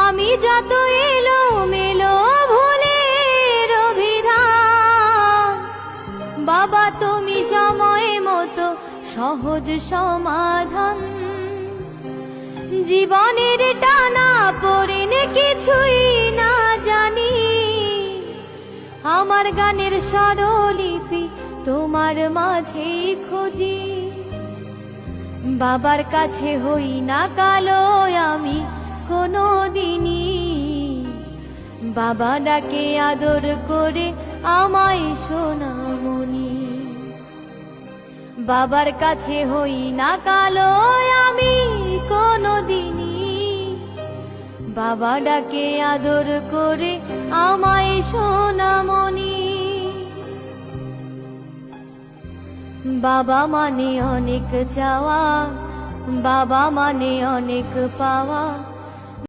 আমি যত এলো মেলো ভুলের অভিধান, বাবা তুমি সময় মতো সহজ সমাধান। জীবনের টানা পড়েনে কিছুই না জানি, আমার গানের স্বরলিপি তোমার মাঝেই খুঁজি। বাবার কাছে হই না কালো আমি কোনো দিনই, বাবা ডাকে আদর করে আমায় সোনামণি। বাবার কাছে হই না কালো আমি কোনো দিনই, বাবা ডাকে আদর করে আমায় সোনামণি। বাবা মানে অনেক চাওয়া, বাবা মানে অনেক পাওয়া,